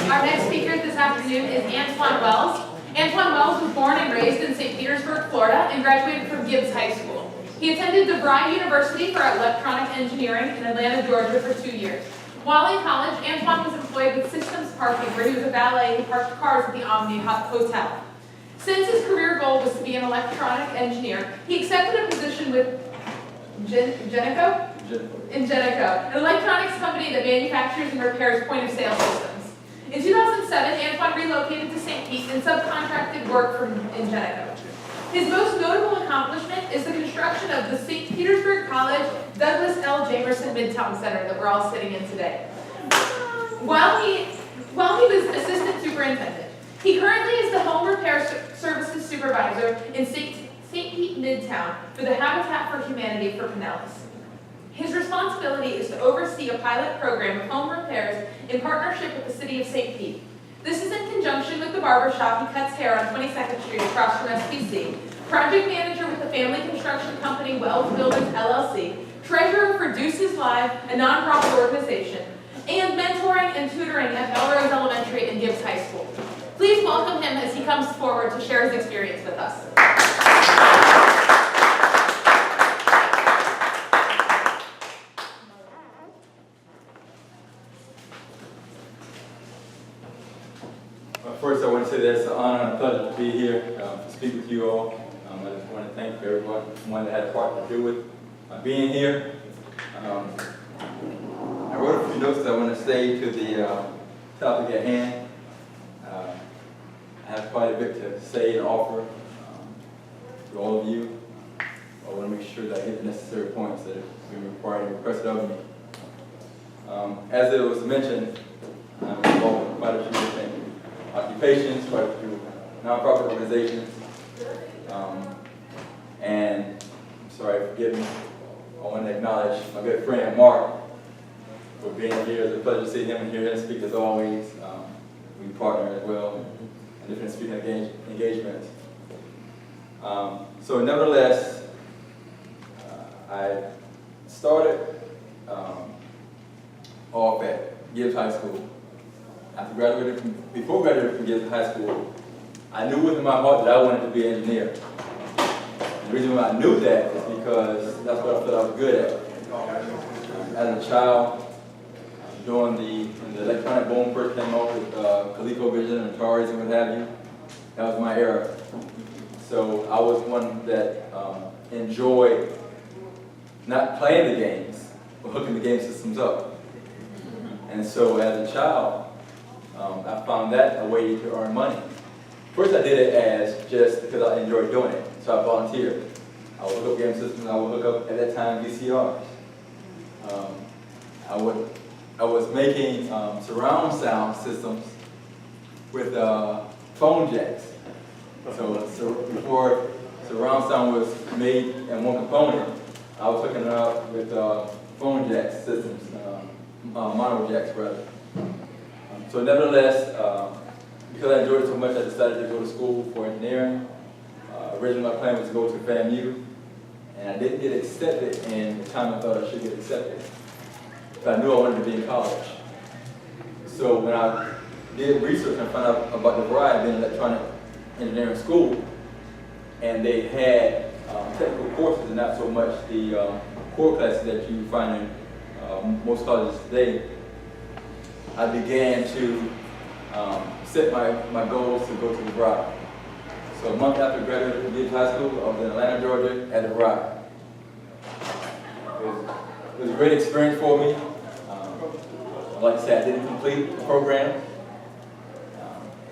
Our next speaker this afternoon is Antoine Wells. Antoine Wells was born and raised in St. Petersburg, Florida, and graduated from Gibbs High School. He attended DeVry University for electronic engineering in Atlanta, Georgia for 2 years. While in college, Antoine was employed with Systems Parking, where he was a valet who parked cars at the Omni Hotel. Since his career goal was to be an electronic engineer, he accepted a position with Ingenico, an electronics company that manufactures and repairs point-of-sale systems. In 2007, Antoine relocated to St. Pete and subcontracted work from Ingenico. His most notable accomplishment is the construction of the St. Petersburg College Douglas L. Jamerson Midtown Center that we're all sitting in today. While he was assistant superintendent, he currently is the home repair services supervisor in St. Pete Midtown for the Habitat for Humanity for Pinellas. His responsibility is to oversee a pilot program of home repairs in partnership with the city of St. Pete. This is in conjunction with the barber shop he cuts hair on 22nd Street across from SPC, project manager with the family construction company Wells Builders LLC, treasurer for Deuces Live, a nonprofit organization, and mentoring and tutoring at Melrose Elementary and Gibbs High School. Please welcome him as he comes forward to share his experience with us. First, I want to say that it's an honor and a pleasure to be here to speak with you all. I just want to thank everyone that had a part to do with being here. I wrote a few notes that I want to say to the topic at hand. I have quite a bit to say and offer to all of you. I want to make sure that I hit the necessary points that have been required and requested of me. As it was mentioned, I'm involved in quite a few different occupations, quite a few nonprofit organizations, and I'm sorry, forgive me. I want to acknowledge my good friend Mark for being here. It's a pleasure to see him and hear him speak as always. We partner as well in different speaking engagements. So nevertheless, I started off at Gibbs High School. Before graduating from Gibbs High School, I knew within my heart that I wanted to be an engineer. The reason why I knew that is because that's what I felt I was good at. As a child, when the electronic boom first came out with ColecoVision and Ataris and what have you, that was my era. So I was one that enjoyed not playing the games, but hooking the game systems up. And so as a child, I found that a way to earn money. First I did it as just because I enjoyed doing it, so I volunteered. I would hook up game systems, I would hook up, at that time, VCRs. I was making surround sound systems with phone jacks. So before surround sound was made in one component, I was hooking it up with phone jack systems, mono jacks rather. So nevertheless, because I enjoyed it so much, I decided to go to school for engineering. Originally my plan was to go to FAMU, and I didn't get accepted in the time I thought I should get accepted. But I knew I wanted to be in college. So when I did research and found out about DeVry being an electronic engineering school, and they had technical courses and not so much the core classes that you find in most colleges today, I began to set my goals to go to DeVry. So a month after graduating from Gibbs High School, I was in Atlanta, Georgia at DeVry. It was a great experience for me. Like I said, I didn't complete the program.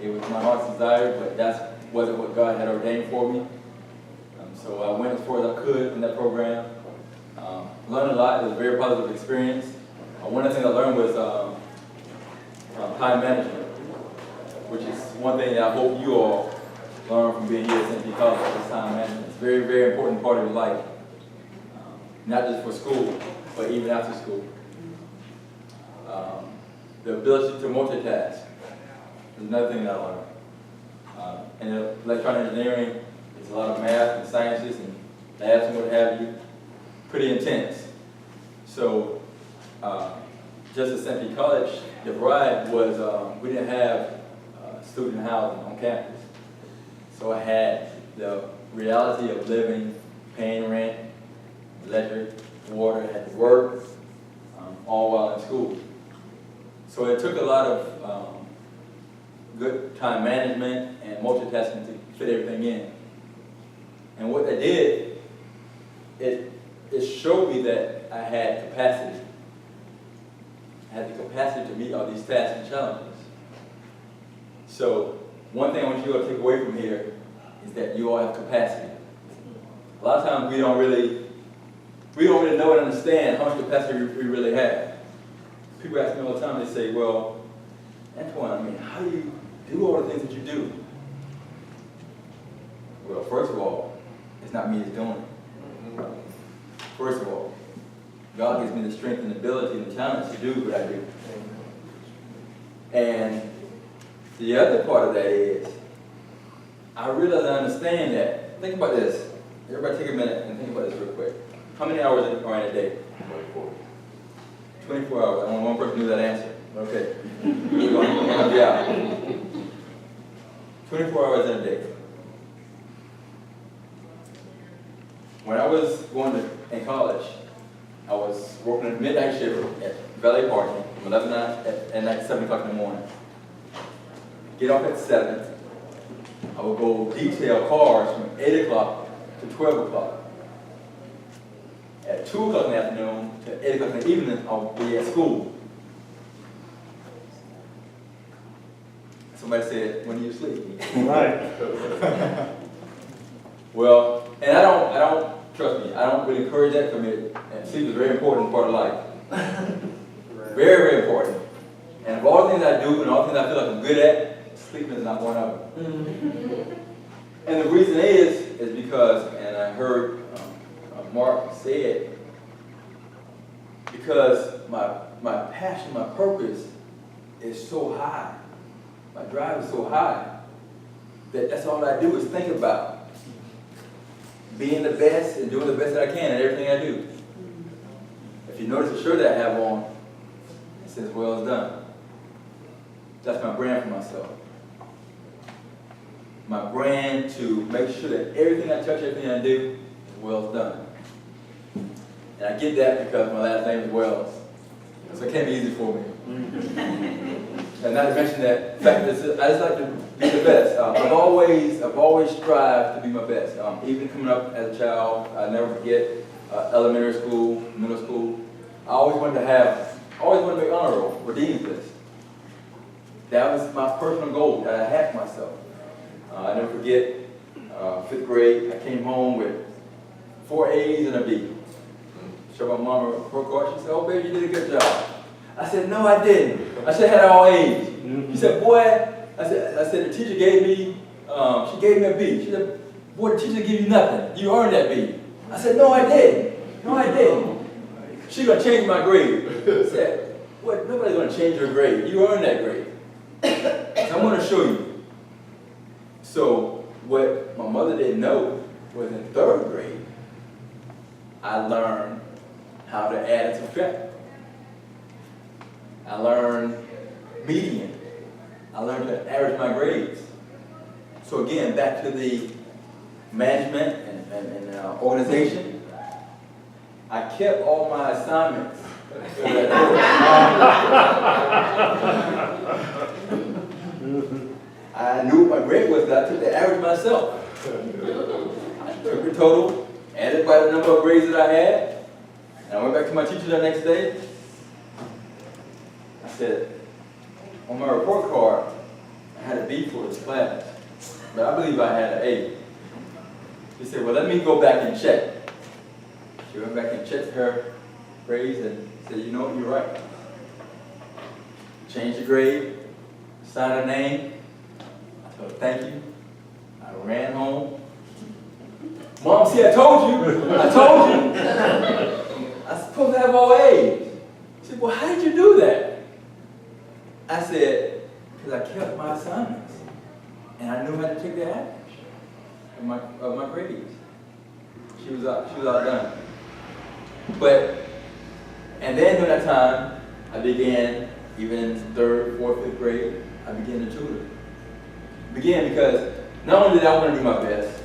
It was my heart's desire, but that wasn't what God had ordained for me. So I went as far as I could in that program. Learned a lot. It was a very positive experience. One of the things I learned was time management, which is one thing that I hope you all learn from being here at St. Pete College. Is time management. It's a very, very important part of your life, not just for school, but even after school. The ability to multitask is another thing that I learned. In electronic engineering, it's a lot of math and sciences and labs and what have you. Pretty intense. So, just at St. Pete College, DeVry was, we didn't have student housing on campus. So I had the reality of living, paying rent, electric, water, had to work, all while in school. So it took a lot of good time management and multitasking to fit everything in. And what that did, it showed me that I had capacity. I had the capacity to meet all these tasks and challenges. So one thing I want you to take away from here is that you all have capacity. A lot of times we don't really know and understand how much capacity we really have. People ask me all the time, they say, well, Antoine, I mean, how do you do all the things that you do? Well, first of all, it's not me that's doing it. First of all, God gives me the strength and ability and the talents to do what I do. And the other part of that is, I realize and understand that. Think about this. Everybody take a minute and think about this real quick. How many hours are in a day? 24. 24 hours. I want one person to know that answer. Okay. Yeah. 24 hours in a day. When I was in college, I was working a midnight shift at valet parking from 11 at night, 7 o'clock in the morning. Get off at 7. I would go detail cars from 8 o'clock to 12 o'clock. At 2 o'clock in the afternoon to 8 o'clock in the evening, I would be at school. Somebody said, when do you sleep? Right. Well, and I don't, trust me, I don't really encourage that for me. And sleep is a very important part of life. Very, very important. And of all the things I do and all the things I feel like I'm good at, sleeping is not one of them. And the reason is because, and I heard Mark say it, because my passion, my purpose is so high. My drive is so high that that's all I do is think about being the best and doing the best that I can at everything I do. If you notice the shirt that I have on, it says, well done. That's my brand for myself. My brand to make sure that everything I touch, everything I do is well done. And I get that because my last name is Wells. So it can't be easy for me. And not to mention that fact that I just like to be the best. I've always strived to be my best. Even coming up as a child, I never forget elementary school, middle school. I always wanted to make honor roll or dean's list. That was my personal goal that I had for myself. I never forget 5th grade. I came home with 4 A's and a B. Showed my mom a report card. She said, "Oh, baby, you did a good job." I said, "No, I didn't. I said I had all A's." She said, "Boy," I said, "the teacher gave me, she gave me a B." She said, "Boy, the teacher gave you nothing. You earned that B." I said, "No, I didn't. No, I didn't." She's gonna change my grade. I said, "What? Nobody's gonna change your grade. You earned that grade." So I'm gonna show you. So what my mother didn't know was in 3rd grade, I learned how to add and subtract. I learned median. I learned to average my grades. So again, back to the management and organization, I kept all my assignments. I knew what my grade was, but I took the average myself. I took the total, added by the number of grades that I had, and I went back to my teacher the next day. I said, on my report card, I had a B for this class, but I believe I had an A. She said, "Well, let me go back and check." She went back and checked her grades and said, "You know what, you're right." Changed the grade, signed her name. I told her, "Thank you." I ran home. "Mom, see, I told you. I told you. I'm supposed to have all A's." She said, "Well, how did you do that?" I said, "Because I kept my assignments. And I knew how to take the average of my grades." She was outdone. And then during that time, I began Even in third, fourth, fifth grade, I began to tutor. Began because not only did I want to do my best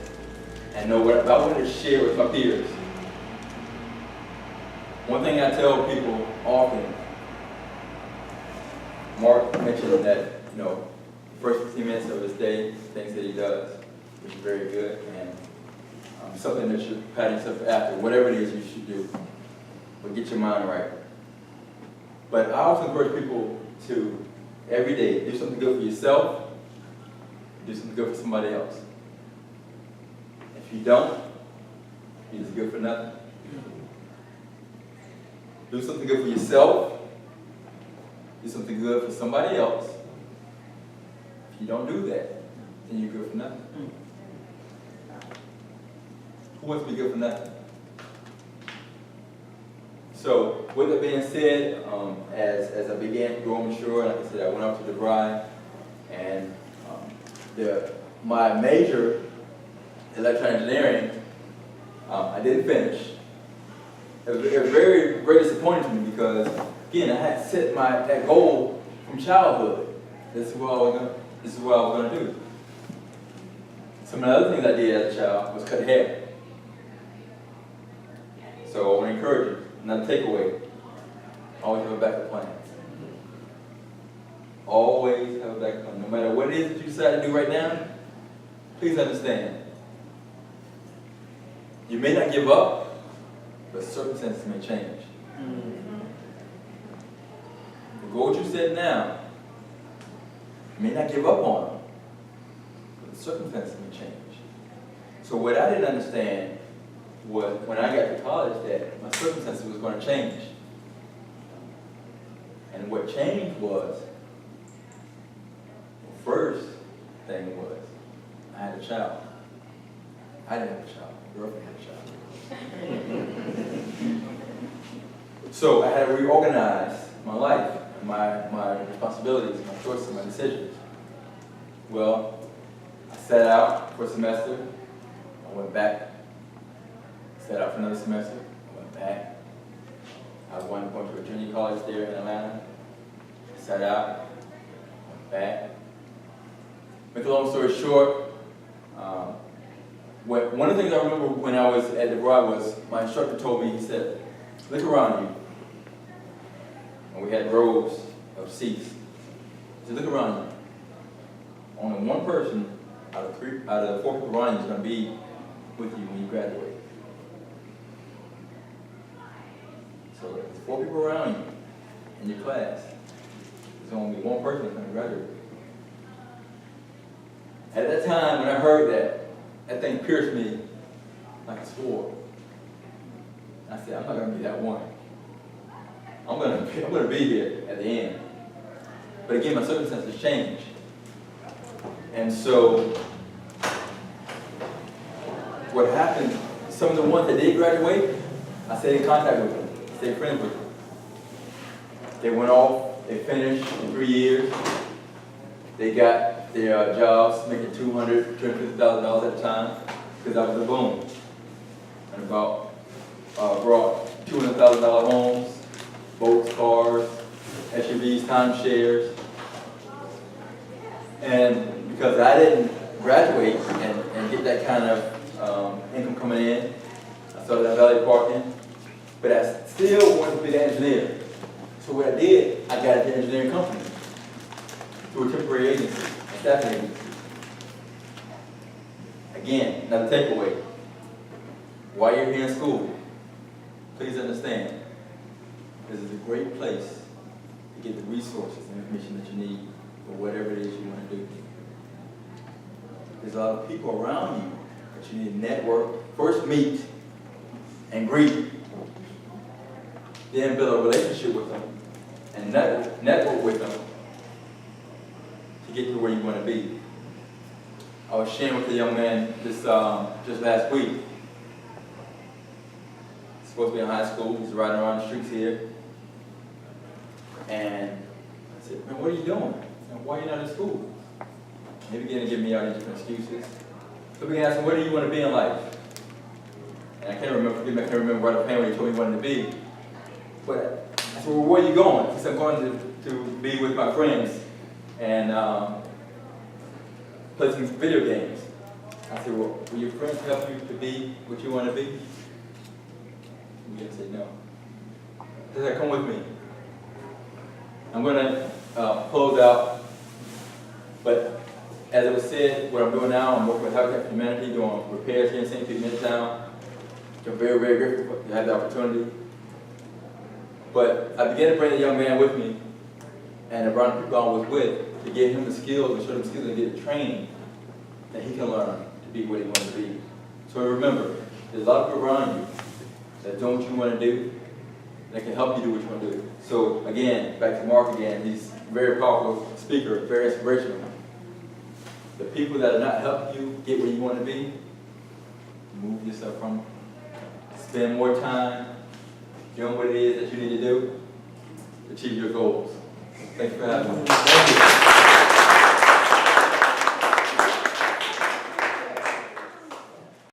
and know what I wanted to share with my peers. One thing I tell people often, Mark mentioned that, the first 15 minutes of his day, things that he does, which is very good, and something that you're patting yourself after, whatever it is you should do, but get your mind right. But I also encourage people to, every day, do something good for yourself, do something good for somebody else. If you don't, you're just good for nothing. Do something good for yourself, do something good for somebody else. If you don't do that, then you're good for nothing. Who wants to be good for nothing? So, with that being said, as I began to grow mature, like I said, I went off to DeVry, and my major, electronic engineering, I didn't finish. It was very, very disappointing to me because, again, I had set that goal from childhood. This is what I was going to do. Some of the other things I did as a child was cut hair. So I want to encourage you, another takeaway, always have a backup plan. Always have a backup plan. No matter what it is that you decide to do right now, please understand. You may not give up, but circumstances may change. The goals you set now, you may not give up on them, but the circumstances may change. So what I didn't understand was when I got to college that my circumstances was going to change. And what changed was, the first thing was, I had a child. I didn't have a child, my girlfriend had a child. So I had to reorganize my life, my responsibilities, my choices, my decisions. Well, I sat out for a semester, I went back. Sat out for another semester, I went back. I was going to a junior college there in Atlanta. Sat out, went back. Make a long story short, one of the things I remember when I was at DeVry was my instructor told me, he said, look around you. And we had rows of seats. He said, look around you. Only one person out of the 4 people around you is going to be with you when you graduate. So there's 4 people around you in your class. There's only one person that's going to graduate. At that time, when I heard that thing pierced me like a sword. I said, I'm not going to be that one. I'm going to be here at the end. But again, my circumstances changed. And so, what happened, some of the ones that did graduate, I stayed in contact with them. Stay friends with them. They went off, they finished in 3 years. They got their jobs making $200,000, $250,000 at a time because I was a boom. And brought $200,000 homes, boats, cars, SUVs, timeshares. And because I didn't graduate and get that kind of income coming in, I started at valet parking. But I still wanted to be an engineer. So what I did, I got into an engineering company through a temporary agency, a staffing agency. Again, another takeaway. While you're here in school, please understand, this is a great place to get the resources and information that you need for whatever it is you want to do. There's a lot of people around you that you need to network, first meet and greet. Then build a relationship with them and network with them to get to where you want to be. I was sharing with a young man just last week. He's supposed to be in high school. He's riding around the streets here. And I said, man, what are you doing? And why are you not in school? He began to give me all these different excuses. So we began to ask him, where do you want to be in life? And I can't remember right offhand when he told me he wanted to be. But I said, well, where are you going? He said, I'm going to to be with my friends and play some video games. I said, well, will your friends help you to be what you want to be? And he said, no. He said, come with me. I'm going to close out, but as it was said, what I'm doing now, I'm working with Habitat for Humanity, doing repairs here in St. Pete, Midtown. I'm very, very grateful to have the opportunity. But I began to bring the young man with me, and around the people I was with, to give him the skills and show them skills and get the training that he can learn to be what he wants to be. So remember, there's a lot of people around you that know what you want to do, that can help you do what you want to do. So again, back to Mark again, he's a very powerful speaker, very inspirational. The people that are not helping you get where you want to be, move yourself from them. Spend more time doing what it is that you need to do to achieve your goals. Thank you for having me. Thank you.